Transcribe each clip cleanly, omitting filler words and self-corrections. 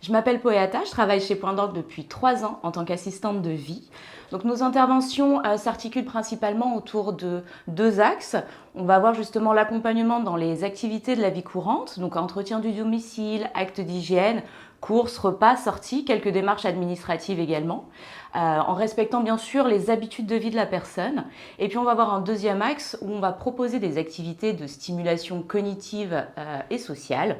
Je m'appelle Poyata, je travaille chez Point d'Orgue depuis 3 ans en tant qu'assistante de vie. Donc nos interventions s'articulent principalement autour de 2 axes. On va avoir justement l'accompagnement dans les activités de la vie courante, donc entretien du domicile, actes d'hygiène, courses, repas, sorties, quelques démarches administratives également, en respectant bien sûr les habitudes de vie de la personne. Et puis on va avoir un deuxième axe où on va proposer des activités de stimulation cognitive et sociale.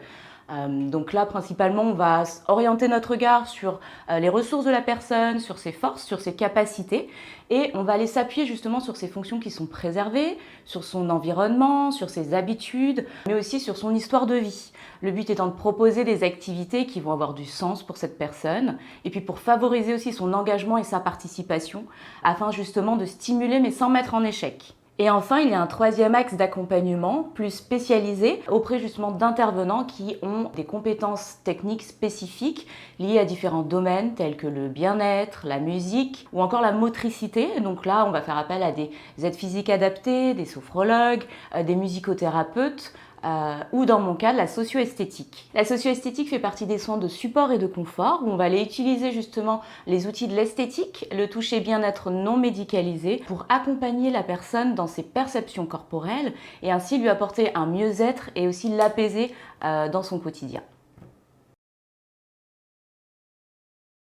Donc là, principalement, on va orienter notre regard sur les ressources de la personne, sur ses forces, sur ses capacités, et on va aller s'appuyer justement sur ses fonctions qui sont préservées, sur son environnement, sur ses habitudes, mais aussi sur son histoire de vie. Le but étant de proposer des activités qui vont avoir du sens pour cette personne, et puis pour favoriser aussi son engagement et sa participation, afin justement de stimuler mais sans mettre en échec. Et enfin, il y a un troisième axe d'accompagnement plus spécialisé auprès justement d'intervenants qui ont des compétences techniques spécifiques liées à différents domaines tels que le bien-être, la musique ou encore la motricité. Donc là, on va faire appel à des aides physiques adaptées, des sophrologues, des musicothérapeutes, ou dans mon cas, la socio-esthétique. La socio-esthétique fait partie des soins de support et de confort où on va aller utiliser justement les outils de l'esthétique, le toucher bien-être non médicalisé pour accompagner la personne dans ses perceptions corporelles et ainsi lui apporter un mieux-être et aussi l'apaiser dans son quotidien.